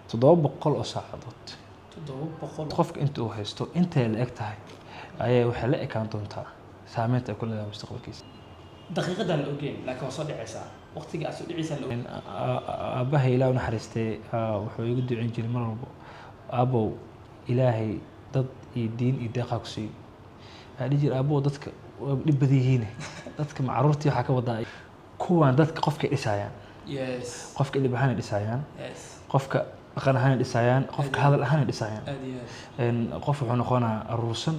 toddoba boqol oo saacadood qofka inta uu haysto intay la eg tahay ayay waxay la ekaan doontaa saameynta ay ku leedahay mustaqbalkiisa. daqiiqadan la ogeyn laakiin waa soo dhacaysaa waqtiga aad soo dhacaysaa la ogeyn. Aabbahay Ilaahay u naxariistay wuxuu igu duceyn jiray mar walba, aabow ilaahay dad iyo diin iyo deeqa ku siiyo. Waxaa dhihi jiray aabow dadka waa dhib badan yihiin, dadka macruurtii waxaa ka wadaa kuwaan dadka qofkay dhisayaan, qofka dhib ahaan dhisayaan, qofka dhaqan ahaan dhisayaan, qofka hadal ahaan dhisayaan. Qof wuxuu noqonaa aruursan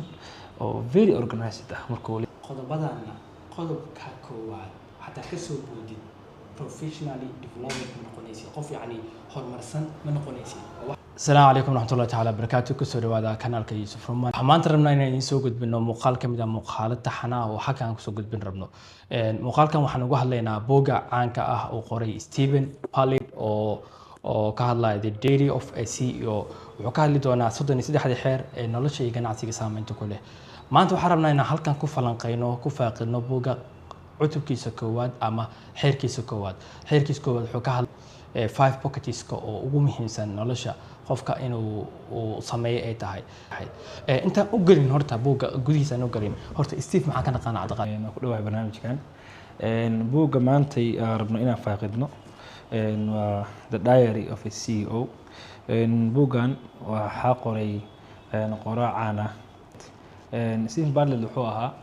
oo very organized ah markuu qodobadana qodobka koowaad hataa ka soo boodid professionally development ma noqonaysid qof yacni horumarsan ma noqonaysid. السلام عليكم ورحمة الله تعالى وبركاته. كسر هذا قناة يوسف رومان. حمانت ربنا إن يسوق بينه مقال كم إذا مقالة تحنا وحكي عن كسوق بين ربنا. مقال كم وحنقول لنا بوجا عنك أو قري ستيفن باليب أو كهلا the daily of a CEO وكهلا دونا صدق نسيت حد حير إنه ليش يجي نعطيك سامن تقوله. ما أنتوا حرمنا إن هل كان كفلان قينه كفاق إنه بوجا عتب كيس كواد أما حير كيس كواد حير كيس كواد حكاه 5 pockets oo ugu muhiimsan nolosha qofka inuu sameeyo ay tahay. Inta u galin horta buugga gudihiisa u galin horta Steve maxaa ka naqaan cadaqad ku dhawahay barnaamijkan. Buugga maanta rabno inaan faaqidno waa The Diary of a CEO. Buuggan waxaa qoray qoraa caan ah. Steve Bartlett wuxuu ahaa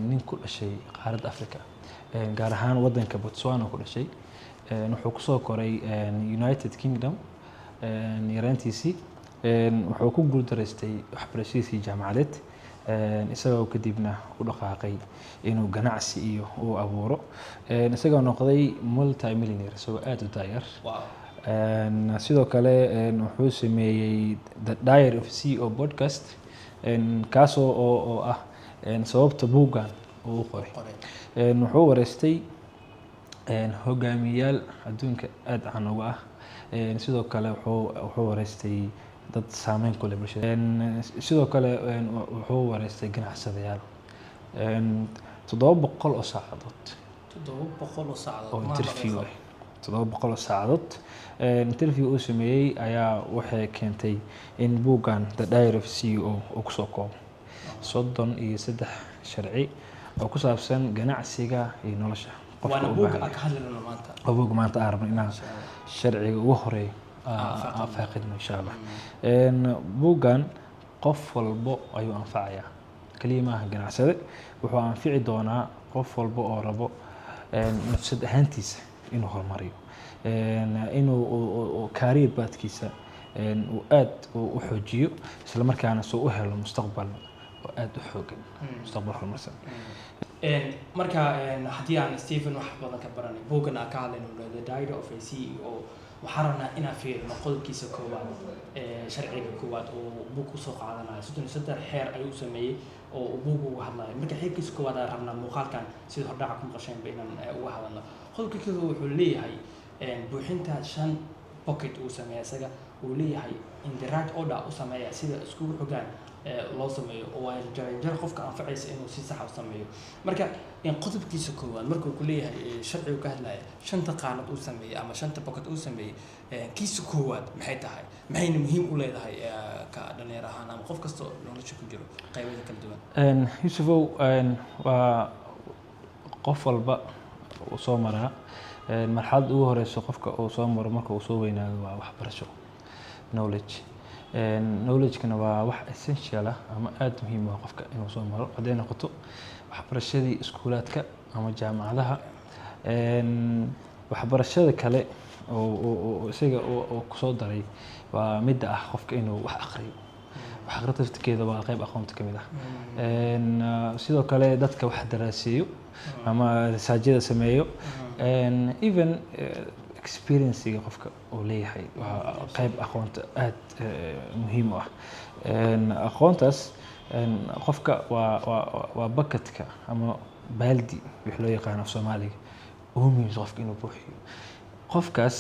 nin ku dhashay qaaradda Afrika, gaar ahaan waddanka Botswana ku dhashay. wuxuu ku soo koray United Kingdom yaraantiisii. wuxuu ku guuldareystay waxbarashadiisii jaamacadeed, isagoo kadibna u dhaqaaqay inuu ganacsi iyo uu abuuro, isagoo noqday multi-millionaire isagoo aad u daayar. sidoo kale wuxuu sameeyey The Diary of a CEO podcast, kaasoo oo ah sababta buuggan uu qoray. wuxuu wareystay hogaamiyayaal adduunka aad caan uga ah. sidoo kale wuxuu wareystay dad saameyn ku leh bulshada. sidoo kale wuxuu wareystay ganacsadayaal. 700 oo saacadood oo interview ah. 700 oo saacadood interview uu sameeyey ayaa waxay keentay in buuggan The Diary of CEO uu ku soo koobo 33 sharci oo ku saabsan ganacsiga iyo nolosha. وانا بوق أكهلنا مانتا. أبوق مانتا أعرف إنها شرعي وهري فاقدنا إن شاء الله. بوقان قف والبو أيو أنفعيا كلمة جناح سد وهو أنفعي دونا قف والبو أو ربو نفس هانتيس إنه هالمريو إنه كارير بات كيسة وآد وحجيو سلام كان سوءها للمستقبل وآد وحوجن مستقبل المرسل. marka haddii aan Stephen wax badan ka baranay buuggan aan ka hadlayno The Diary of a CEO waxaan rabnaa inaan fiirino qodobkiisa koowaad sharciga koowaad oo buug ku soo qaadanayo 33 xeer ayuu sameeyay oo buug uga hadlayo. marka xeerkiisa koowaad aan rabnaa muuqaalkan sida hordhaca ku maqasheen inaan uga hadalno. qodobka koowaad wuxuu leeyahay buuxinta 5 pocket uu sameeyay isaga uu leeyahay in the right order u sameeyaa sida isku xogaan loo sameeyo oo ay jaranjar qofka anfacaysa inuu si sax ah u sameeyo. marka in qodobkiisa koowaad markuu ku leeyahay sharcigu ka hadlaya 5 qaanad uu sameeyay ama 5 pocket uu sameeyay kiisa koowaad maxay tahay maxayna muhiim u leedahay ka dhalinyar ahaan ama qof kasto nolosha ku jiro qaybaha kala duwan. Yusufow waa qof walba uu soo maraa marxalad ugu horeyso qofka uu soo maro marka uu soo weynaado waa waxbarasho knowledge. knowledge-kana waa wax essential ah ama aad muhiim ah qofka inuu soo maro haday noqoto waxbarashadii iskuulaadka ama jaamacadaha. waxbarashada kale oo isaga oo ku soo daray waa mid ah qofka inuu wax akhriyo. wax akhrinteeda waa qayb aqoonta ka mid ah. sidoo kale dadka wax daraaseeyo ama research-yada sameeyo even experience-ga qofka uu leeyahay waa qayb aqoonta aad muhiim u ah. aqoontaas qofka waa bucket-ka ama baaldi wix loo yaqaan af Soomaaliga oo muhiim qofka inuu buuxiyo. qofkaas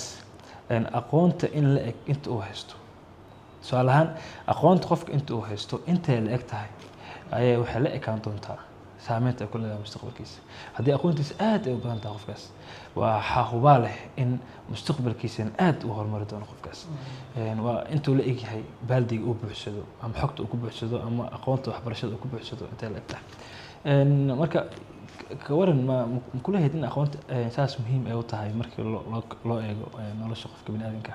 aqoonta in la eg inta uu haysto su'aalahan aqoonta qofka inta uu haysto intay la eg tahay ayay waxay la ekaan doontaa saameynta ay ku leedahay mustaqbalkiisa haddii aqoontiisa aad ay u badan tahay qofkaas waxaa hubaa leh in mustaqbalkiisana aad u horumari doono qofkaas waa intuu la egyahay baaldiga uu buuxsado ama xogta uu ku buuxsado ama aqoonta waxbarashada uu ku buuxsado intee la eg tahay marka ka waran ma kula hayd in aqoonta saas muhiim ay u tahay markii loo eego nolosha qofka bini'aadamka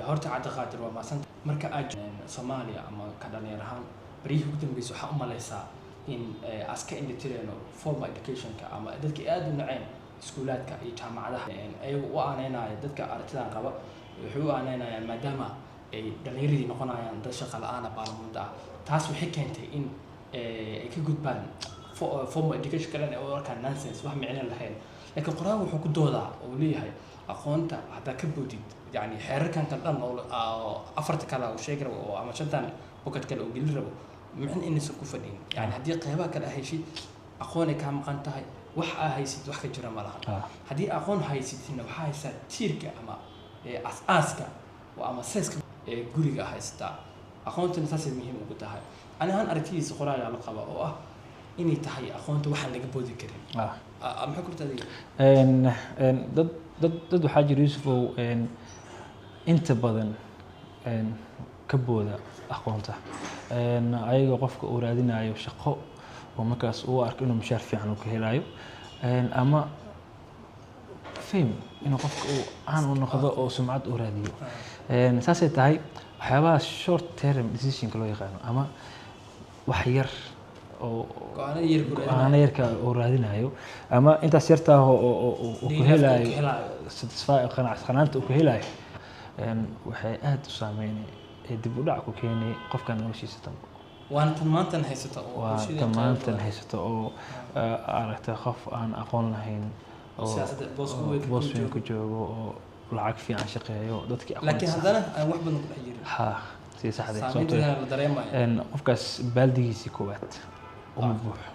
horta Cabdiqaadir waa maasan marka aad Soomaaliya ama ka dhalinyar ahaan barihii ugu dambeysay waxaa u malaysaa in aska indhatireen formal educationka ama dadka aad u naceen iskuulaadka iyo jaamacadaha ayagu u aaneynaya dadka aragtidan qaba wuxuu u aaneynayaan maadaama ay dhalinyaradii noqonayaan dad shaqo la'aan baarlamanka ah taas waxay keentay in ay ka gudbaan formal education kalan oo arkaan nonsense wax micno lahayn laakiin quraan wuxuu ku doodaa oo leeyahay aqoonta haddaa ka boodid yani xeerarkan kan dhan oo afarta kale oo sheegi rabo oo ama shantan bucket kale oo geli rabo micno inaysan ku fadhin yani haddii qeybaha kale haysid aqoon ay kaa maqan tahay wax aa haysid wax ka jira ma laha haddii aqoon haysidina waxaa haysaa tiirka ama as-aaska ama seeska guriga haysataa aqoontana saasay muhiim ugu tahay ani ahaan aragtidiisa qoraagaa la qaba oo ah inay tahay aqoonta waxaan laga boodi karin maxaa ku taadiga dad waxaa jira Yuusufow inta badan ka booda aqoonta ayaga qofka uu raadinayo shaqo oo markaas uu arko inuu mushaar fiican uu ka helayo ama fame inuu qofka uu aan u noqdo oo sumcad u raadiyo saasay tahay waxyaabaha short term decisionka loo yaqaano ama wax yar oo go'aano yarka uu raadinayo ama intaas yartaa oo ku helayo qanaacsananta uu ku helayo waxay aad u saameynaysaa dib u dhac ku keenay qofkan noloshiisa dambe waan tamaantan haysato oo aragtay qof aan aqoon lahayn oo boos weyn ku joogo oo lacag fiican shaqeeyo dadkii aqoon laakiin haddana aan wax badan ku dhex jirin si saxda ah la dareemayo qofkaas baaldigiisii koowaad uma buuxo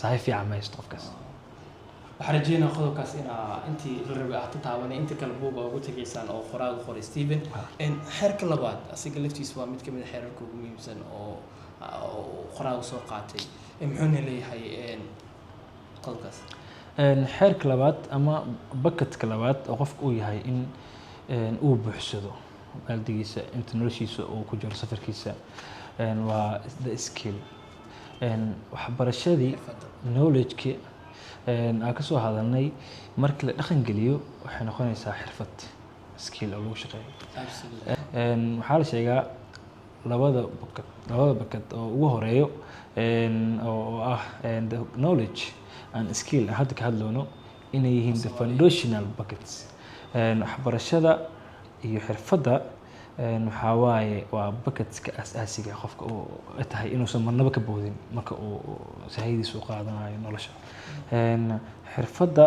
sahay fiican ma haysto qofkaas waxaan rajeynaa qodobkaas intii la rabay aad taabanay inta kale buuga ugu tageysaan oo qoraaga qoray Steven xeerka labaad asiga laftiisa waa mid ka mid ah xeerarka ugu muhiimsan oo qoraaga soo qaatay muxuuna leeyahay qodobkaas xeerka labaad ama bucketka labaad oo qofka uu yahay in uu buuxsado baaldigiisa inta noloshiisa uu ku jiro safarkiisa waa the skill waxbarashadii knowledge-ki aan ka soo hadalnay markii la dhaqan geliyo waxay noqonaysaa xirfad skill oo lagu shaqeeyo waxaa la sheegaa labada bucket oo ugu horeeyo oo ah the knowledge and skill hadda ka hadloono inay yihiin the foundational buckets waxbarashada iyo xirfadda waxaa waaye waa bucketska asaasiga qofka uu tahay inuusan marnaba ka boodin marka uu sahaydiisa u qaadanayo nolosha xirfadda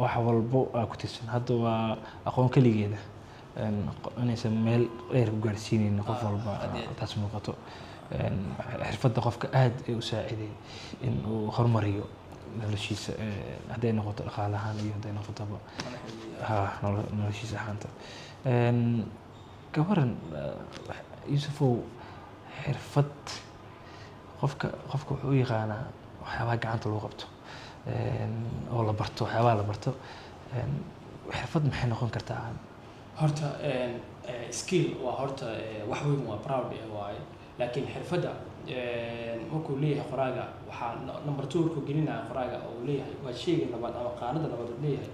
wax walbo ku tirsan hadda waa aqoon kaligeeda inaysan meel dheer ku gaarsiinaynin qof walba taas muuqato xirfadda qofka aad ay u saaciday in uu horumariyo noloshiisa hadday noqoto dhaqaalahaan iyo hadday noqotoba noloshiisa ahaanta gabaran Yuusufow xirfad qofka wuxuu u yaqaanaa waxyaabaha gacanta lagu qabto oo la barto waxyaabaha la barto xirfad maxay noqon kartaa horta skill waa horta wax weyn waa proud waaye laakiin xirfadda markuu leeyahay qoraaga waxaa number 2 ku gelinaya qoraaga oo leeyahay waa sheyga labaad ama qaanada labaad oo leeyahay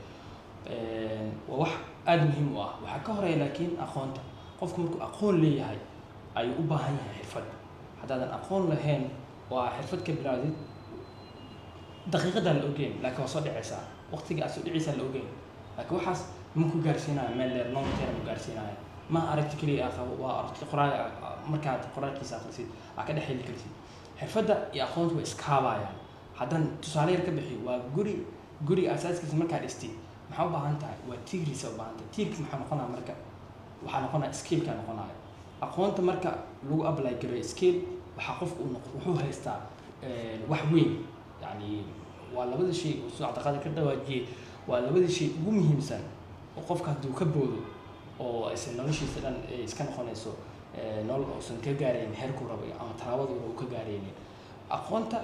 waa wax aad muhiim u ah waxa ka horeeya laakiin aqoonta qofku markuu aqoon leeyahay ayuu u baahan yahay xirfad haddaadan aqoon lahayn waa xirfad ka bilaawdid daqiiqadan la ogeyn laakiin waa soo dhicaysaa waqtiga aad soo dhicaysaa la ogeyn laakiin waxaas ma ku gaarsiinaya meel dheer long term ku gaarsiinaya ma aragti kaliya waa aragti qoraaga markaad qoraalkiisa akhrisid aa ka dhex heli kartid xirfadda iyo aqoontu way iskaabayaan haddaan tusaale yar ka bixiyo waa guri asaaskiisa markaad dhistid maxaa u baahan tahay waa tiirkiisa u baahan tahay tiirkiisa maxaa noqonaya marka waxaa noqonaya skillka noqonaya aqoonta marka lagu apply gareeyo skill waxaa qofku wuxuu haystaa wax weyn yani waa labada shay oo soo caqabada ka dhawaajiyay waa labada shay ugu muhiimsan oo qofka hadduu ka boodo oo aysan noloshiisa dhan iska noqonayso nolol uusan ka gaarayn heerku rabo ama talaabadu uu ka gaaraynin aqoonta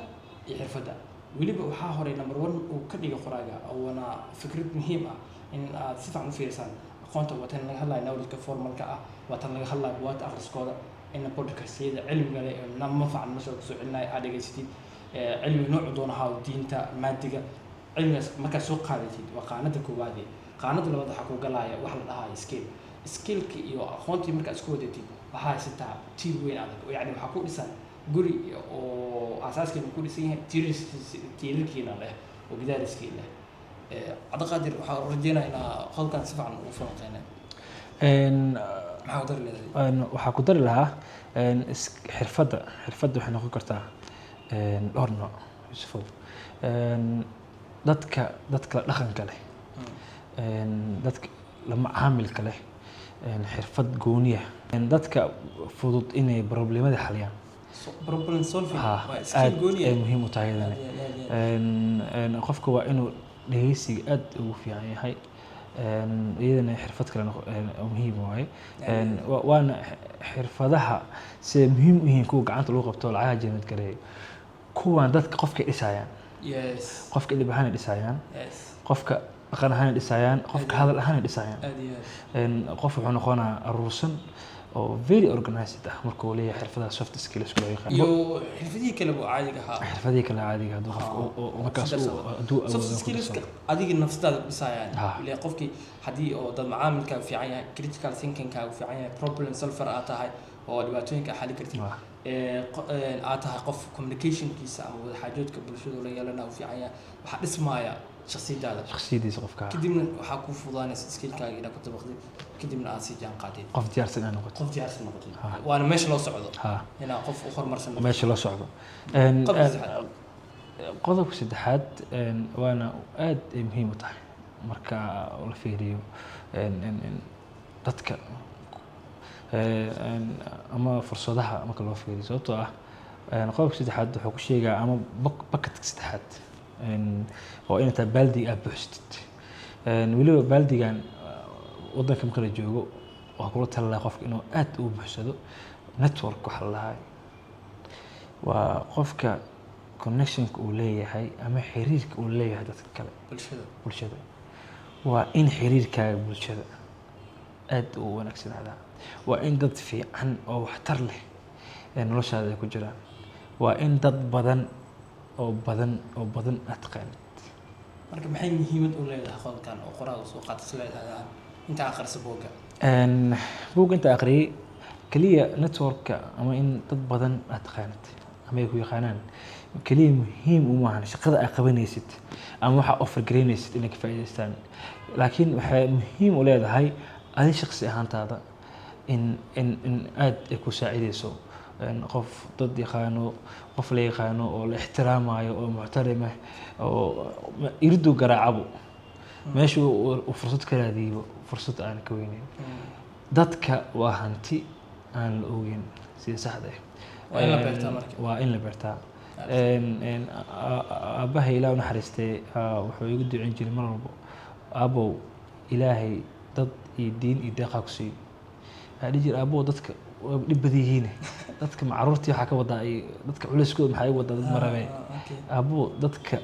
iyo xirfadda weliba waxaa horay number 1 uu ka dhiga qoraaga wana fikrad muhiim ah in aad si fiican u fiirsan aqoonta watan laga hadlayo knowledge formalka ah watan laga hadlayo buugaagta akhriskooda in podcastyada cilmiga leh nama fiican ma soo celinay aad dhageysatid cilmi nooc doona ha diinta maadiga cilmigaas marka soo qaadatid waa qaanada koowaad qaanada labaad waxa ku galaya wax la dhahayo skillki iyo aqoontii marka isku wadatid waxa haysataa tiir weyn adag oo yani waxa ku dhisan guri oo aasaaskiisa ku dhisan yahay tiirkiina leh oo gidaariskiina leh Cabdiqaadir waxaa rajeynayaa in qolkan si fiican u falanqeynay waxaa ku dari lahaa xirfadda waxay noqon kartaa dhowr nooc Yusufow dadka dhaqanka leh dadka la macaamilka leh xirfad gooniya dadka fudud inay problemada xaliyaan problem solving waa skill gooniya ay muhiim u tahay qofka waa inuu dhageysiga aad ugu fiican yahay iyadana xirfad kale muhiim waaye waana xirfadaha si muhiim u yihiin kuwa gacanta lagu qabto lacagaha jeemad gareeyo kuwan dadka qofka dhisayaan qofka dhib ahaan dhisayaan qofka dhaqan ahaan dhisayaan qofka hadal ahaan dhisayaan qof wuxuu noqonaa aruursan oo very organized ah markuu leeyahay xirfadaha soft skills loo yaqaan iyo xirfadii kale caadiga ah hadduu qofka markaas soft skills adiga nafsadaada dhisayaan ilaa qofkii hadii oo dad macaamilka fiican yahay critical thinking ka fiican yahay problem solver aad tahay oo dhibaatooyinka xalin kartid aad tahay qof communicationkiisa ama wada xaajoodka bulshada la yeelana fiican yahay waxa dhismaaya shakhsiyadiisa qofka kadibna waxa ku fududaanaysa skillkaaga inaad ku tabaqdid kadibna aad si jaan qaadid qof diyaarsan inaad noqotid waana meesha loo socdo inaad qof u horumarsan meesha loo socdo qodobka saddexaad waana aad ay muhiim u tahay marka la fiiriyo dadka ama fursadaha marka loo fiiriyo sababtoo ah qodobka saddexaad wuxuu ku sheegaa ama bucketka saddexaad oo inta baaldiga aad buuxsatid weliba baaldigan wadanka marka la joogo waa kula talaa qofka inuu aad u buuxsado network waxa la lahaa waa qofka connectionka uu leeyahay ama xiriirka uu leeyahay dadka kale bulshada waa in xiriirkaaga bulshada aad u wanaagsanaada waa in dad fiican oo waxtar leh noloshaada ay ku jiraan waa in dad badan aad taqaanid marka maxay muhiimad u leedahay qodobkan oo qoraaga soo qaatas leedahay inta akhriso buugga inta akhriyay kaliya networka ama in dad badan aad taqaanid ama ay ku yaqaanaan kaliya muhiim uma ahan shaqada aad qabanaysid ama waxa offer gareynaysid inay ka faa'iidaystaan laakiin waxay muhiim u leedahay adi shakhsi ahaantaada in aad ay ku saacidayso qof dad yaqaano qof la yaqaano oo la ixtiraamayo oo muxtarima oo iridu garaacabo meesha uu fursad ka raadiyo fursad aan ka weynayn dadka waa hanti aan la ogeyn sida saxda waa in la beertaa aabbaha ilaahay u naxariistay wuxuu igu duceyn jiray mar walba aabow ilaahay dad iyo diin iyo deeqaa ku siiyo waxaa jira aabow dadka dhib badan yihiin dadka macruurtii waxaa ka wadaa dadka culayskooda maxaa igu wadaa dad marabee aabow dadka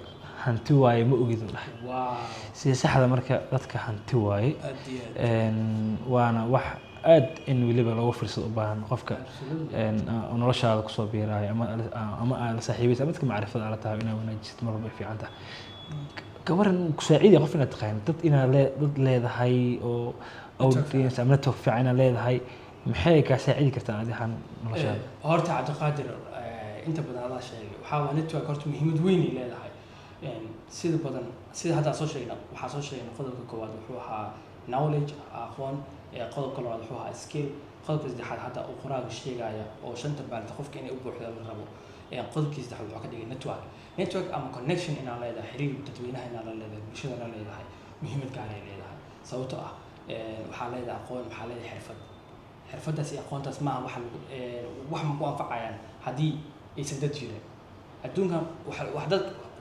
hanti waaye ma ogid dhahay sida saxda marka dadka hanti waaye waana wax aad in weliba looga fiirsado u baahan qofka noloshaada kusoo biiraayo ama aad la saaxiibaysa dadka macrifada aad la tahay inaad wanaajisid mar walba ay fiican tahay gabaran ku saaciidaya qof inaad taqaan dad inaad dad leedahay oo audience ama network fiican inaad leedahay maxay ka saacidi kartaa adihan noloshaada horta Cabdiqaadir inta badan adaa sheegay waxa waa network horta muhiimad weyn ay leedahay sida badan sida hadda soo sheegnay waxa soo sheegnay qodobka koowaad wuxuu ahaa knowledge aqoon qodobka labaad wuxuu ahaa skill qodobka saddexaad hadda uu qoraaga sheegaya oo shanta baalta qofka inay u buuxdo la rabo qodobkiisa saddexaad wuxuu ka dhigay network ama connection inaan leedahay xiriir dadweynaha inaan la leedahay bulshada la leedahay muhiimad gaar ay leedahay sababtoo ah waxaa leedahay aqoon waxaa leedahay xirfadaas iyo aqoontaas maaha wax ma ku anfacayaan haddii aysan dad jirin adduunkan wax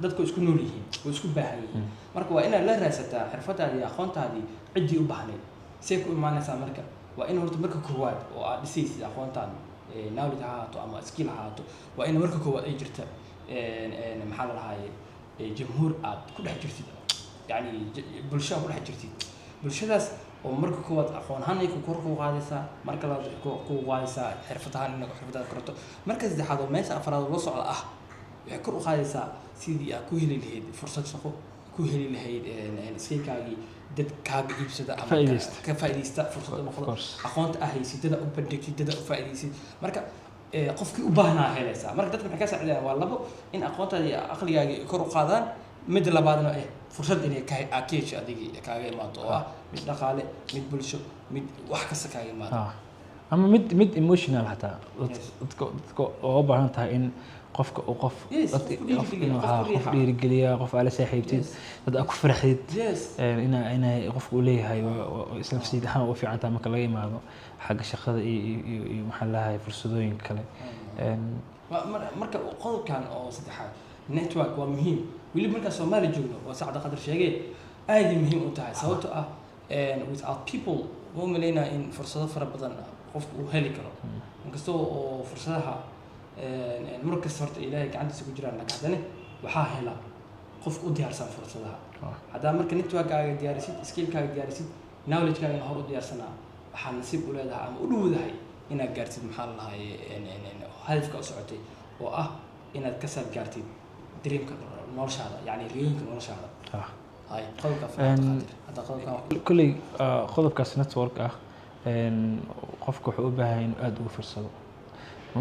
dadku isku nool yihiin oo isku baahan yihiin marka waa inaad la raadsataa xirfadaadii iyo aqoontaadii ciddii u baahnayd see ku imaanaysaa marka waa in horta marka koowaad oo aad dhisaysid aqoontaada knowledge ha ahaato ama skill ha ahaato waa in marka koowaad ay jirta maxaa la dhahaye jamhuur aad ku dhex jirtid yani bulsho aad ku dhex jirtid bulshadaas oo marka koowaad aqoon ahaan ay kor ku qaadaysaa marka labaad ku qaadaysaa xirfad ahaan inaad xirfadaad korato marka saddexaad oo meesha afraad oo la socda waxay kor u qaadaysaa sidii aad ku heli lahayd fursad shaqo ku heli lahayd iskaykaagii dad kaaga iibsada ama ka faa'iidaysta fursad noqdo aqoonta haysid dad u bandhigtid dad u faa'iidaysid marka qofkii u baahnaa helaysaa marka dadka maxay ka saacidayaan waa labo in aqoontaada iyo aqligaaga kor u qaadaan mid labaadna fursad inay ka hesho adigii kaaga imaado oo mid dhaqaale mid bulsho mid wax kasta kaaga imaado ama mid emotional hataa dadka oo u baahan tahay in qofka uu qof dhiirigeliya qof aad la saaxiibtid dad aad ku farxid inay qofku u leeyahay isla nafsiid ahaan u fiican tahay marka laga imaado xagga shaqada iyo maxaa lahaay fursadooyinka kale marka qodobkan oo saddexaad network waa muhiim weliba markaa Soomaali joogno waa Sacad Qadar sheegay aad muhiim u tahay sababtoo ah without people oo maleynaa in fursado fara badan qofku uu heli karo inkastoo oo fursadaha markasta horta ilaahay gacantiisa ku jiraan laakiin haddana waxaa hela qofku u diyaarsan fursadaha haddaa marka networkaaga diyaarisid skillkaaga diyaarisid knowledge-kaaga hor u diyaarsanaa waxaa nasiib u leedahay ama u dhowdahay inaad gaartid maxaa la lahaay hadafka u socotay oo ah inaad ka saar gaartid dreamka noloshaada yani riyooyinka noloshaada hay qodobka hadda qodobka kulli qodobkaas network qofku wuxuu u baahan yahay inuu aad ugu fiirsado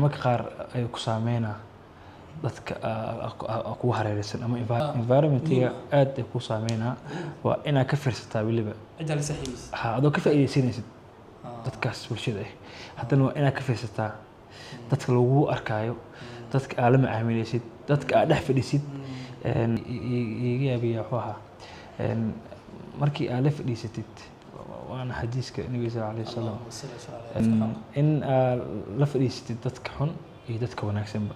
marka qaar ay ku saameynaa dadka kugu hareeraysan ama environment-iga aad ay ku saameynaa waa inaad ka fiirsataa weliba cidda la saaxiibis adoo ka faa'iidaysanaysid dadkaas bulshada haddana waa inaad ka fiirsataa dadka lagu arkaayo dadka aad la macaamilaysid dadka aad dhex fadhisid iga yaabiya wuxuu ahaa markii aad la fadhiisatid waana xadiiska nabiga sallallahu alayhi wasallam in la fadhiisatid dadka xun iyo dadka wanaagsanba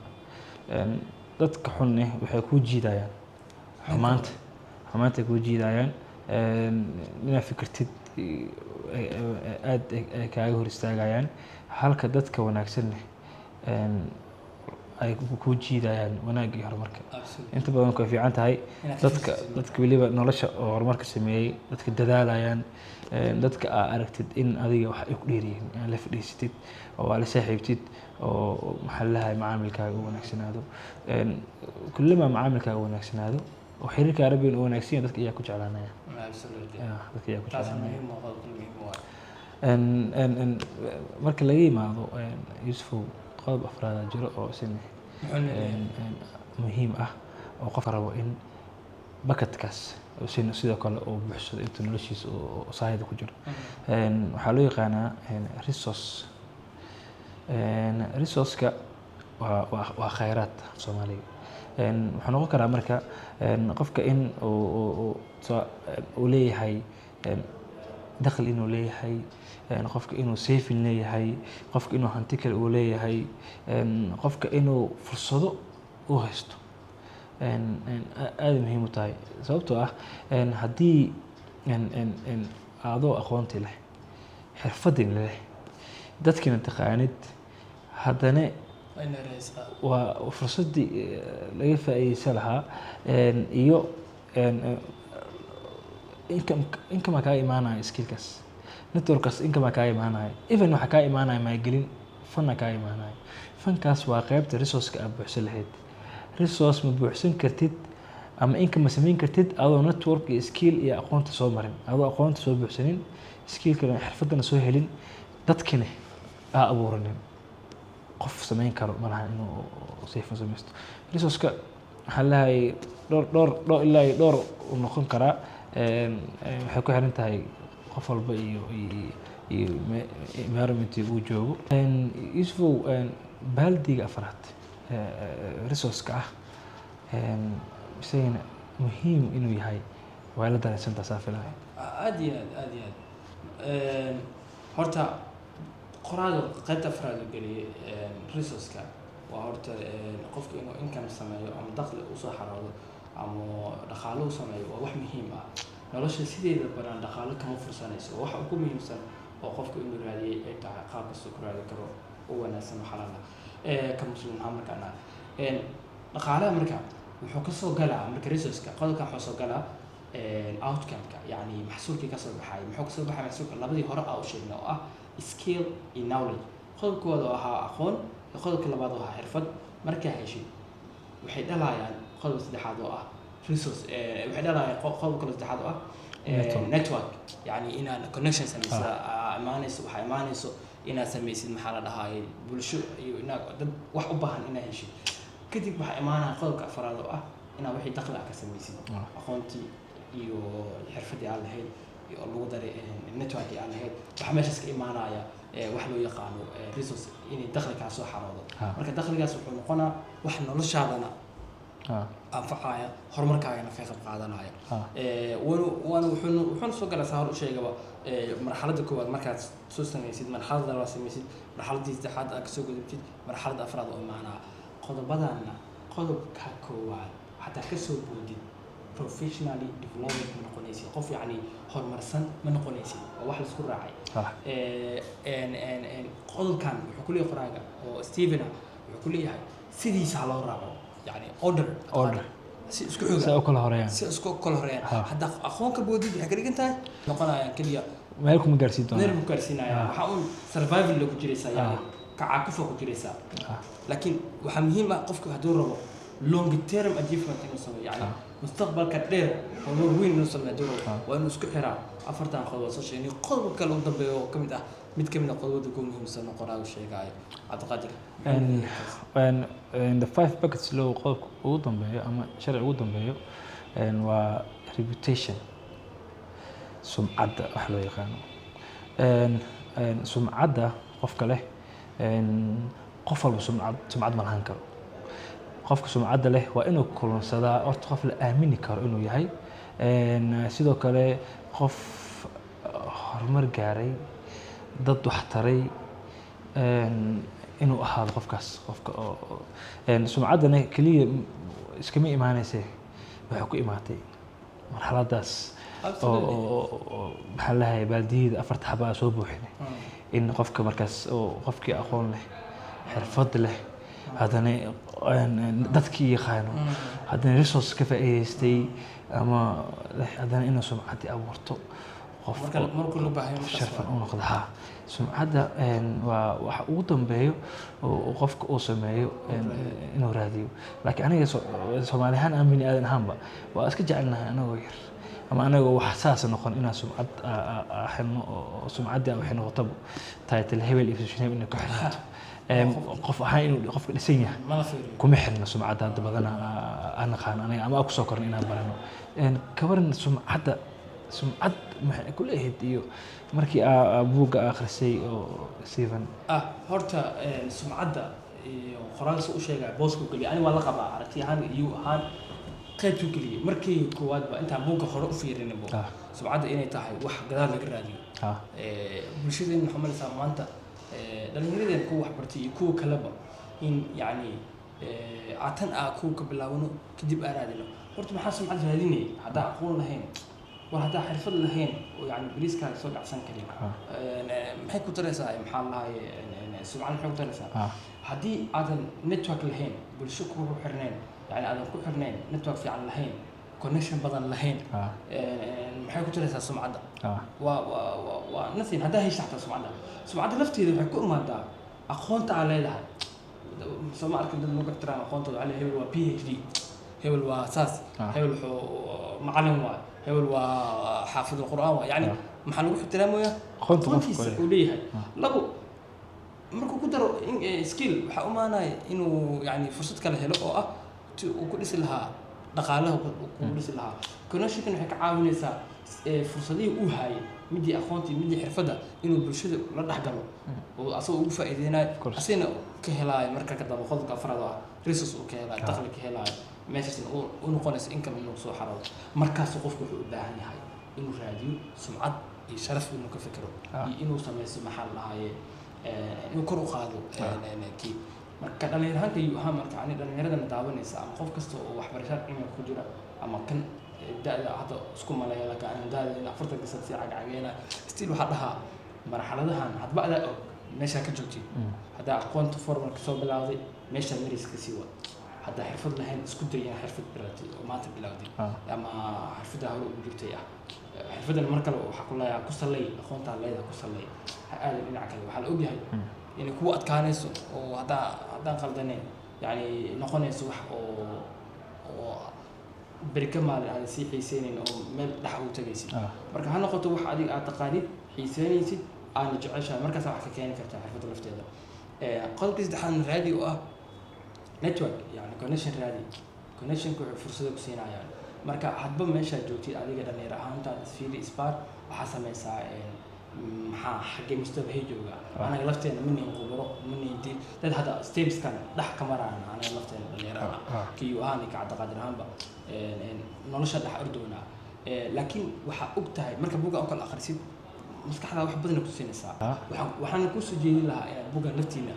dadka xun waxay ku jiidayaan xumaanta ku jiidayaan inaad fikirtid aad kaaga hor istaagayaan halka dadka wanaagsan ay ku jiidayaan wanaagga iyo horumarka inta badan way fiican tahay dadka weliba nolosha oo horumarka sameeyay dadka dadaalayaan dadka aad aragtid in adiga wax ay ku dheeriyiin in la fadhiisatid oo aad la saaxiibtid oo maxaa la lahaay macaamilkaaga u wanaagsanaado kullama macaamilkaaga u wanaagsanaado oo xiriirka rabbiga u wanaagsan yahay dadka ayaa ku jeclaanaya dadka ayaa ku jeclaanaya marka laga yimaado Yuusufow qodob afraad jiro oo isna muhiim ah oo qof rabo in bucketkaas sidoo kale oo buuxsado inta noloshiisa oo saayida ku jiro waxaa loo yaqaanaa resource-ka waa khayraad Soomaaliga wuxuu noqon karaa marka qofka in uu leeyahay dakhli inuu leeyahay qofka inuu saving leeyahay qofka inuu hanti kale uu leeyahay qofka inuu fursado u haysto aad muhiim u tahay sababtoo ah haddii aadoo aqoonti leh xirfadin leh dadkina taqaanid haddana waa fursadii laga faa'iideysan lahaa iyo income kaaga imaanaya skillkaas networkaas income kaaga imaanaya even waxaa kaaga imaanaya maalgelin fanna kaaga imaanaya fankaas waa qaybta resource-ka aad buuxsan lahayd resource ma buuxsan kartid ama income ma samayn kartid adoo network iyo skill iyo aqoonta soo marin adoo aqoonta soo buuxsanin skillkana xirfadana soo helin dadkina aa abuuranin qof samayn karo ma lahan inuu sayfan samaysto resource-ka waxaa lahay dhowr ilaa dhowr u noqon karaa waxay ku xiran tahay qof walba iyo environment uu joogo Yuusufow baaldiga afraad resource-ka isagana muhiim inuu yahay waa la dareensantaa saa filahay aad iyo aad horta qoraal qaybta afraad uu geliyay resource-ka waa horta qofka inuu income sameeyo ama dakhli u soo xaroodo ama dhaqaale u sameeyo waa wax muhiim ah nolosha sideeda banaan dhaqaale kama fursanayso waxa ugu muhiimsan oo qofka inuu raadiyay ay tahay qaab kasta ku raadi karo oo wanaagsan oo xalaal ah ka muslim ahaan markaana dhaqaalaha marka wuxuu ka soo galaa marka resource-ka qodobkan wuxuu soo galaa outcome-ka yani maxsuulkii ka soo baxay muxuu ka soo baxay maxsuulka labadii hore u sheegnay oo ah skill iyo knowledge qodobkooda oo ahaa aqoon iyo qodobka labaad oo ahaa xirfad markaa heshay waxay dhalayaan qodob saddexaad oo ah resource waxay dhalayaan qodobka saddexaad oo ah network yani inaad connection samaysa imaanayso waxa imaanayso inaad samaysid maxaa la dhahaay bulsho iyo inaad dad wax u baahan inaad heshid kadib waxaa imaanaya qodobka afraad oo ah inaad wixii dakhli ah ka samaysid aqoontii iyo xirfadii aad lahayd iyo lagu daray networkii aad lahayd waxaa meeshaas ka imaanaya wax loo yaqaano resource inay dakhli kaa soo xaroodo marka dakhligaas wuxuu noqonaa wax noloshaadana anfacaya horumarkaagana ka qayb qaadanaya waana wuxuuna soo galaa saa hor u sheegaba marxaladda koowaad markaad soo samaysid marxaladda labaad samaysid marxaladdii saddexaad aad kasoo gudubtid marxaladda afraad oo imaanaa qodobadana qodobka koowaad xataa kasoo boodid professionally development ma noqonaysid qof yacni horumarsan ma noqonaysid oo wax laisku raacay qodobkan wuxuu ku leeyahay qoraaga oo Stevena wuxuu ku leeyahay sidiisa loo raaco يعني order si isku xoog si isku kala horeeyaan hadda aqoonka boodid waxa kaliya inta noqonaya kaliya meel kuma gaarsiin doona meel kuma gaarsiinaya waxa uu survival lagu jiraysa yani ka caaqifo ku jiraysa laakiin waxa muhiim ah qofku haduu rabo long term achievement inuu sameeyo yani mustaqbalka dheer oo weyn inuu sameeyo waa inuu isku xiraa afartan qodob soo sheegay qodob kale uu dambeeyo kamid ah mid kamid ah qodobada ugu muhiimsan oo qoraagu sheegay Cabdiqaadir and the five buckets loo qodobka ugu dambeeyo ama sharci ugu dambeeyo waa reputation sumcadda wax loo yaqaano sumcadda qofka leh qof walba sumcad ma lahan karo qofka sumcadda leh waa inuu kulansadaa horta qof la aamini karo inuu yahay sidoo kale qof horumar gaaray dad wax taray inuu ahaado qofkaas qofka oo sumcaddana kaliya iskama imaanaysa waxay ku imaatay marxaladaas oo maxaa la hayaa baaldiyada afarta xabaa soo buuxinay in qofka markaas oo qofkii aqoon leh xirfad leh haddana dadkii yaqaano haddana resource ka faa'iidaystay ama haddana inuu sumcaddii abuurto qof markuu loo baahan yahay sharfan u noqdo ha sumcadda waa waxa ugu dambeeyo oo qofka uu sameeyo inuu raadiyo laakiin aniga Soomaali ahaan aan bini aadan ahaanba waa iska jecelnahay anagoo yar ama anagoo wax saas noqon inaan sumcad ahno oo sumcaddii waxay noqoto title hebel iyo position inay ku xirnaato qof ahaan inuu qofka dhisan yahay kuma xirna sumcadda hadda badan aan naqaan aniga ama ku soo kornay inaan barano kabaran sumcadda sumcad maxay ku leeyahay iyo markii buuga akhrisay oo Steven horta sumcadda iyo qoraalka uu sheegay boosku kaliya ani waa la qabaa aragti ahaan iyo ahaan qaybtu kaliya markii koowaad ba inta buuga hore u fiirinay sumcadda inay tahay wax gadaal laga raadiyo bulshadeenna waxaa malaysaa maanta dhalinyaradeena kuwa wax bartay iyo kuwa kaleba in yani aatan kuwa ka bilaawno kadib aaraadino horta maxaa sumcad raadinay haddaan aqoon lahayn war haddaan xirfad lahayn oo yani bariiskaaga soo dhacsan karin maxay ku taraysaa maxaa lahaay sumcad maxay ku taraysaa haddii aadan network lahayn bulsho kugu xirnayn yani aadan ku xirnayn network fiican lahayn connection badan lahayn maxay ku taraysaa sumcadda waa nothing haddaa hesha xataa sumcadda lafteeda waxay ku imaadaa aqoonta aad leedahay soo ma arkin dad lagu ixtiraam aqoontooda waxaa hebel waa PhD hebel waa saas hebel wuxuu macallin waa hebel waa xaafid القرآن waa yani maxaa lagu ixtiraamayaa aqoontiisa uu leeyahay labo markuu ku daro skill waxaa u maanaya inuu yani fursad kale helo oo ah uu ku dhisi lahaa dhaqaalaha ku dhisi lahaa connection waxay ka caawinaysaa fursadihii uu hayay midii aqoontii midii xirfadda inuu bulshada la dhaxgalo oo asagoo ugu faa'iideynayo asina ka helaayo marka ka daba qodobka afraad ah resource uu ka helaayo dakhli ka helaayo meeshaasna uu noqonaysa income inuu soo xarado markaas qofku wuxuu u baahan yahay inuu raadiyo sumcad iyo sharaf inuu ka fikiro iyo inuu sameeyo maxaa la lahaaye inuu kor u qaado kii marka dhalinyarada iyo ahaan marka ani dhalinyaradana daawanaysa ama qof kasta oo waxbarasho cilmiga ku jira ama kan da'da hadda isku maleeya laga aan da'da 40 sano si cagcageena still waxa dhahaa marxaladahan hadba adaa meesha ka joogtay hadda aqoonta formal ka soo bilowday meesha maris ka sii wad haddaa xirfad lahayn isku day inaad xirfad baratid oo maanta bilowdid ama xirfadda hore ugu jirtay ah xirfaddan mar kale waxaa ku leeyahay ku sallay aqoontaa leedahay ku sallay ha aadan dhinaca kale waxaa la ogyahay inay kugu adkaanayso oo haddaan qaldaneyn yani noqonayso wax oo berika maalin aadan sii xiiseynayn oo meel dhex ugu tagaysid marka ha noqoto wax adiga aad taqaanid xiiseynaysid aana jeceshahay markaas wax ka keeni kartaa xirfadda lafteeda qodobka saddexaad raadi oo ah network yani connection raadi connectionku wuxuu fursado ku siinayaan marka hadba meeshaad joogtid adiga dhalinyaro ahaantaad isfiiri isbaar waxaa samaysaa maxaa xaggee mustabahay jooga anaga lafteena manihin khubaro manihin diin dad hadda stepskan dhex ka maraan anaga lafteena dhalinyarada kiyu ahaan iyo kacadaqaadir ahaanba nolosha dhex ordoonaa laakiin waxaa og tahay marka buga oo kale akhrisid maskaxdaa wax badan ku siinaysaa waxaan ku soo jeedin lahaa inaad buga naftiina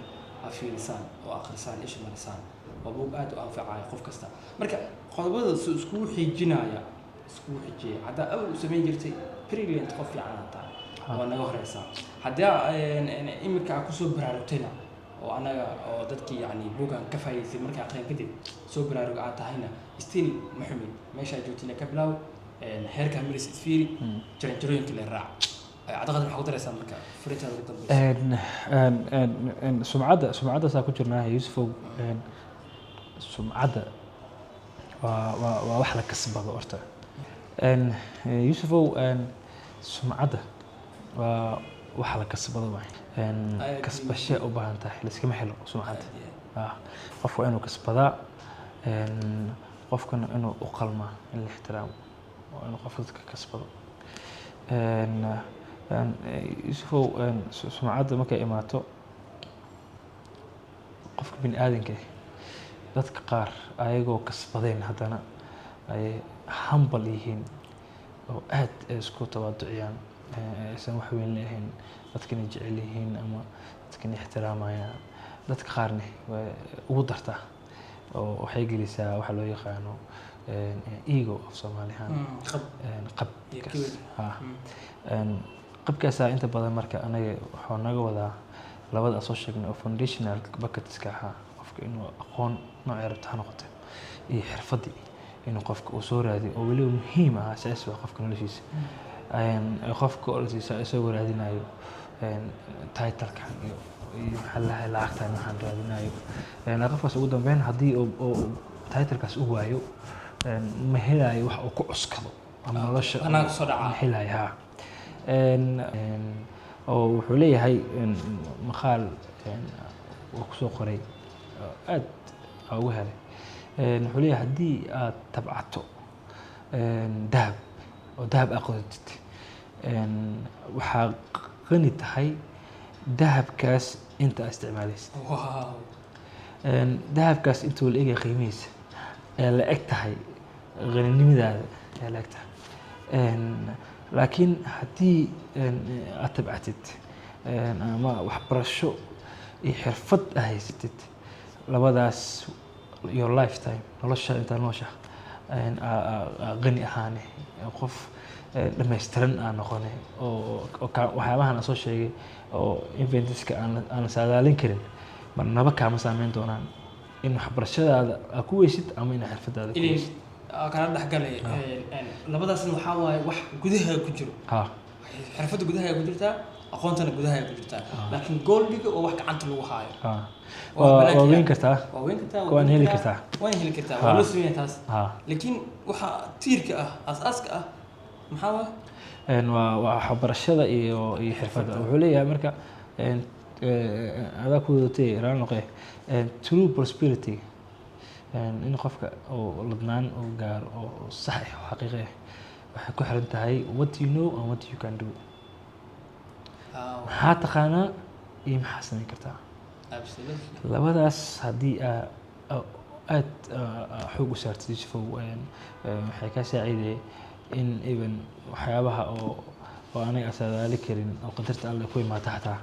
fiirisaan oo akhrisaan isha marisaan waa bug aad u anfacaya qof kasta marka qodobada iskugu xiijinaya iskugu xijiya haddaa awal u samayn jirtay brilliant qof fiican aad tahay waa naga horeysaa haddii iminka aad kusoo baraarugtayna oo anaga oo dadkii yani bugan ka faa'iidaysay markay aqreen kadib soo baraaruga aad tahayna still ma xumin meeshaa joogtina ka bilaaw heerkaa maris isfiiri jaranjarooyinka le raac أعتقد إنه حقدر يسمى مركب فريت هذا إن سمعة ساكو جرناها يوسف سمعة ووحلة كسبة بورتا إن يوسف سمعة ووحلة كسبة ضوعي إن كسب الشيء وبهانته لسه ما حلو سمعة قفوا إنه كسب ذا إن قفوا إنه أقلمه الاحترام وإنه قفزك كسب إن يوسفو سمعة ما كإماته قفك بن آدم كه ذاتك قار أيجو كسبضين هذانا أي حنبليهن أو أد إسكو تواضعيان سمح بين لهن ذاتك نجعلهن أما ذاتك احترامها ذاتك قارني وودرته وحيجي لسا وحلو يخانو إيجو في صوماليان قب qabkaasaa inta badan marka anaga waxaa naga wadaa labada soo sheegnay oo foundational bucketska ahaa qofka inuu aqoon nooc rabta ha noqoto iyo xirfadii inuu qofka uu soo raadiyo oo weliba muhiim ah asaas waa qofka noloshiisa qofka noloshiisa isagoo raadinayo title-kan iyo maxaa lacagtan waxaan raadinayo qofkaas ugu dambeyn haddii uu title-kaas u waayo ma helayo wax uu ku cuskado ama nolosha ma helayo oo wuxuu leeyahay maqaal uu ku soo qoray aad ugu helay wuxuu leeyahay haddii aad tabcato dahab oo dahab aqoonsid waxaa qani tahay dahabkaas inta aad isticmaalaysid dahabkaas intuu la egay qiimihiisa ee la eg tahay qaninimadaada ee la eg tahay laakiin haddii aad tabcatid ama waxbarasho iyo xirfad aad haysatid labadaas your lifetime nolosha intaa noosha qani ahaane qof dhammaystiran aan noqone oo waxyaabahan aan soo sheegay oo inventiska aan saadaalin karin marnaba kaama saameyn doonaan in waxbarashadaada aad ku weysid ama in xirfadaada ku weysid kana dhaxgalay labadaasna waxaa waaye wax gudaha ku jiro xirfadda gudaha ku jirtaa aqoontana gudaha ku jirtaa laakiin gooldiga oo wax gacanta lagu haayo waa weyn kartaa waan heli kartaa waa la sameeyaa taas laakiin waxa tiirka ah asaaska ah maxaa waaye waa waxbarashada iyo xirfadda wuxuu leeyahay marka adaa ku wadatay raan noqe true prosperity in qofka oo ladnaan oo gaaro oo sax ah oo xaqiiqo ah waxay ku xiran tahay what you know and what you can do maxaa taqaanaa iyo maxaa samayn kartaa labadaas haddii aad xoog u saartid Yusufow waxay ka saacidayeen in even waxyaabaha oo anaga asaadaali karin oo qadarta alle ku imaata xataa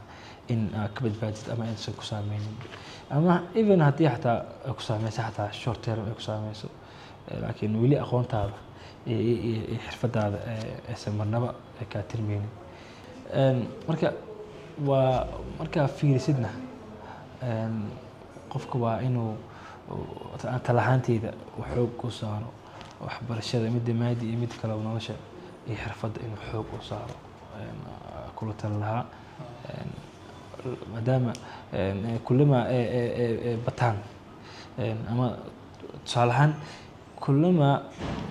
in ka badbaadid ama aysan ku saameynin ama even haddii xataa ku saameyso xataa short term ay ku saameyso laakiin weli aqoontaada iyo xirfadaada aysan marnaba kaa tirmeynin markaa fiirisidna qofka waa inuu talahaanteyda xoog u saaro waxbarashada midda maadi iyo mid kale oo nolosha iyo xirfadda inuu xoog u saaro kula tali lahaa maadaama kullama bataan ama tusaale ahaan kullama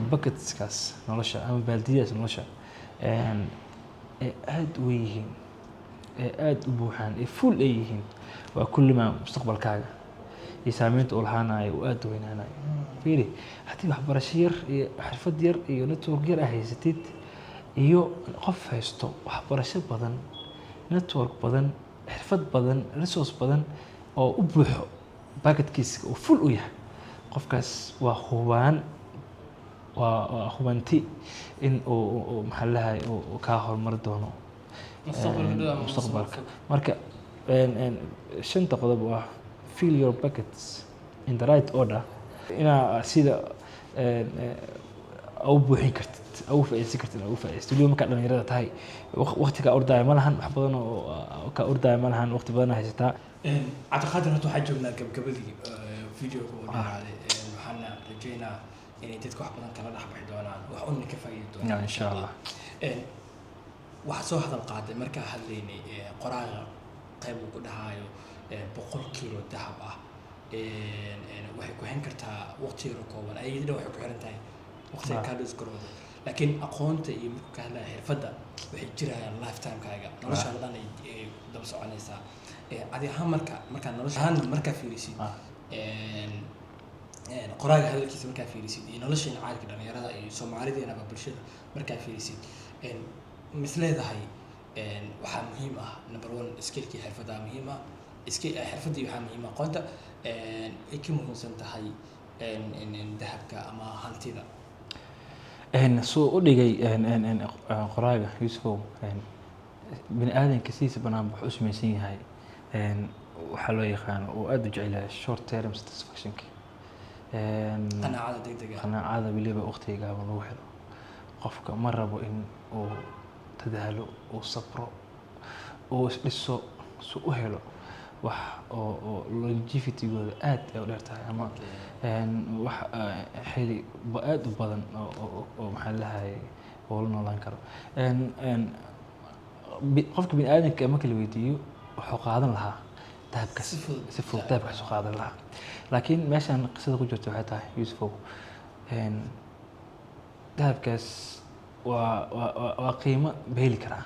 bucketskaas nolosha ama baaldiyadaas nolosha ee aad u yihiin ee aad u buuxaan ee full ay yihiin waa kullama mustaqbalkaaga iyo saameynta uu lahaanayo uu aad u weynaanayo fiiri haddii waxbarasho yar iyo xirfad yar iyo network yar haysatid iyo qof haysto waxbarasho badan network badan xirfad badan resource badan oo u buuxo bucketkiisa uu full u yahay qofkaas waa hubanti in uu maxaa lahay uu ka horumar doono mustaqbalka marka shanta qodob waa fill your buckets in the right order inaa sida u buuxin kartid u faa'iideysan kartid u faa'iideysto waliba markaa dhalinyarada tahay waqti kaa ordaya ma lahan wax badan oo kaa ordaya ma lahan waqti badan haysataa cabdiqaadir horta waxaa joognaa gabagabadii videoga oo dhamaaday waxaana rajeynaa inay dadka wax badan kala dhex bixi doonaan wax unna ka faa'iidi doonaan insha allah waxaa soo hadal qaaday markaa hadlaynay qoraaga qayb uu ku dhahaayo 100 kiilo dahab ah waxay ku hayn kartaa waqti yar kooban ayadana waxay ku xiran tahay waqtiga kaa dhusgarooda laakiin aqoonta iyo marka ka hadlaya xirfadda waxay jirayaan lifetime-kaaga noloshaada dhan ay daba soconaysaa adi ahaan markaa nolosha markaa fiirisid qoraaga hadalkiisa markaa fiirisid iyo nolosheena caadka dhalinyarada iyo soomaalideenaba bulshada markaa fiirisid mis leedahay waxaa muhiim ah number 1 skillkii xirfadda muhiim ah xirfaddii waxaa muhiim ah aqoonta ay ka muhiimsan tahay dahabka ama hantida soo u dhigay qoraaga yuusufow bini aadanka sidiisa banaan wuxuu u samaysan yahay waxaa loo yaqaano oo aad u jecel yahay short term satisfactionka qanaacada degdega qanaacada weliba waqtiga gaaban lagu helo qofka ma rabo in uu tadaalo uu sabro uu isdhiso si u helo wax oo longevity-gooda aad ay u dheer tahay ama wax xili aad u badan oo maxaa lahay oo la noolaan karo qofka bini aadanka marka la weydiiyo wuxuu qaadan lahaa dahabka si fudud dahabka soo qaadan lahaa laakiin meeshan qisada ku jirta waxay tahay yuusufow dahabkaas waa qiimo beeli karaa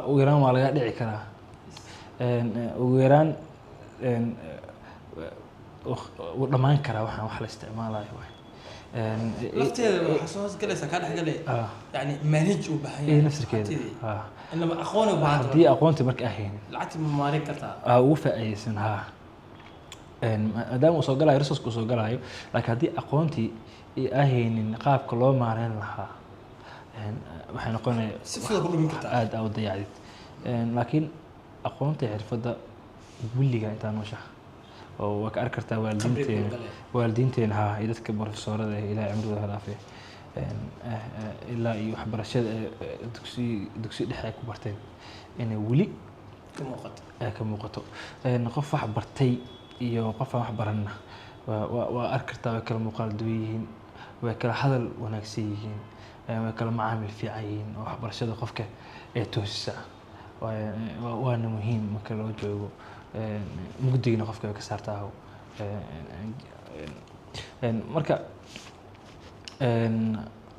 ugu yaraan waa laga dhici karaa ugu yaraan wuu dhammaan karaa waxaan wax la isticmaalayo lafteeda waxaa soo hoosgalaysaa kaa dhexgalay yani manage u baahan yahay nafsirkeeda inaba aqoon u baahan haddii aqoonta marka ahayn lacagti ma maalin kartaa ugu faa'iideysan maadaama uu soo galayo resource soo galayo laakiin haddii aqoontii ahaynin qaabka loo maareyn lahaa waxay noqonaya si fudud ku dhumin kartaa aad u dayacdid laakiin aqoonta xirfadda weliga intaa nooshaha oo waa ka arki kartaa waalidiinteena iyo dadka professorada ilaahay cimrigooda ha dhaafee ilaa iyo waxbarashada dugsi dhexe ay ku barteen inay weli ka muuqato qof wax bartay iyo qof aan wax baranna waa arki kartaa way kala muuqaal duwan yihiin way kala hadal wanaagsan yihiin way kala macaamil fiican yihiin oo waxbarashada qofka ee toosisa waana muhiim marka loo joogo mugdigina qofka way ka saartaa marka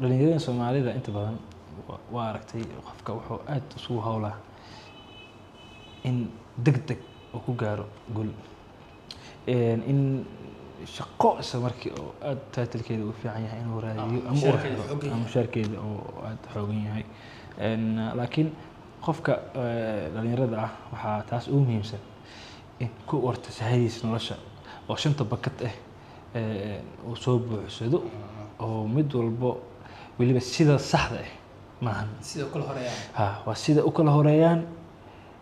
dhalinyarada soomaalida inta badan waa aragtay qofka wuxuu aad isugu howlaa in degdeg uu ku gaaro gul in shaqo isla markii oo aad taatilkeeda uu fiican yahay inuu raadiyo ama mushaarkeeda oo aad xoogan yahay laakiin qofka dhalinyarada ah waxaa taas ugu muhiimsan in ku warta sahaydiisa nolosha oo shanta bakad uu soo buuxsado oo mid walbo weliba sida saxda maahan sida u kala horeeyaan waa sida u kala horeeyaan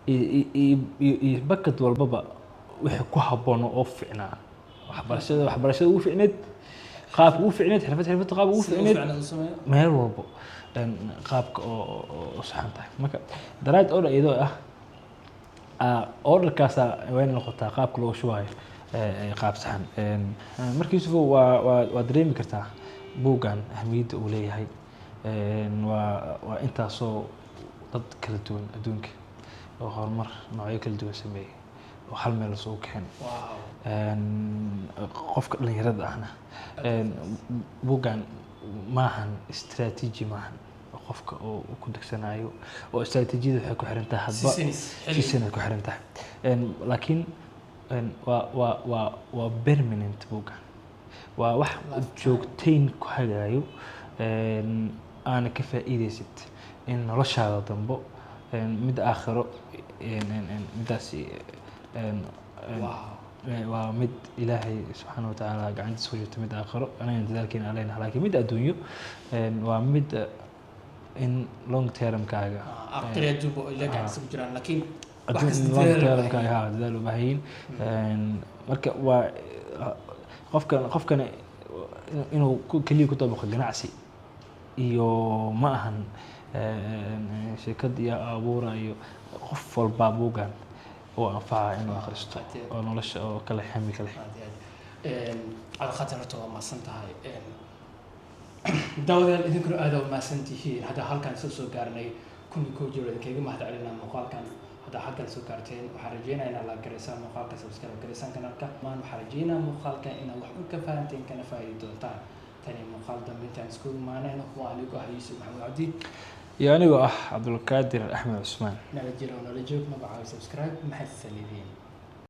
iyo bakad walbaba wixii ku habboon oo fiicnaa waxbarashada ugu fiicneed qaabka ugu fiicneed xirfadda qaabka ugu fiicneed meel walbo qaabka oo saxan tahay marka daraad oo iyadoo orderkaasa waa inay noqotaa qaabka loo shubayo qaab saxan. Marka Yuusuf waa dareemi kartaa buuggan ahmiyadda uu leeyahay. Waa intaasoo dad kala duwan adduunka oo horumar noocyo kala duwan sameeyey oo hal meel isugu keenay. Qofka dhalinyarada ahna buuggan maahan istiraatiiji maahan qofka oo ku degsanayo oo istiraatiijiyada waxay ku xiran tahay hadba season ku xiran tahay. Laakiin waa permanent buuggan waa wax joogtayn ku hagayo aana ka faa'iidaysid in noloshaada dambo mid aakhiro midaasi waa mid ilaahay subxaanahu wa tacaala gacantiisa ku jirto mid aakhiro anagana dadaalkeena aan leenahay laakiin mid adduunyo waa mid in long termkaaga aqri aduunba oo ilaa gacantiisa ku jiraan laakiin long termkaaga dadaal u baahan yihiin. Marka waa qofkan inuu keliya ku dabaqo ganacsi iyo ma ahan shirkad iyo abuurayo qof walba buuggan oo anfaca inuu akhristo oo nolosha oo kale xami kale. Cabdiqaadir horta waa mahadsan tahay. Daawadayaal idinkuna aad u mahadsan tihiin hadda halkan soo gaarnay kun iyo kow jeer idinkaga mahadcelinaa muuqaalkan hadda halkan soo gaarteen. Waxaan rajeynayaa inaad la gareysaan muuqaalka subscribe gareysaan kanaalka. Waxaan rajeynayaa muuqaalka inaad wax ka fahanteen kana faa'iidi doontaan. tani muuqaal dambe intaan isku imaanayno waa anigoo ah Yuusuf Maxamed Cabdi iyo anigoo ah Cabdulqaadir Axmed Cusmaan. nala jiro nala joog magacaaga subscribe maxay saliideen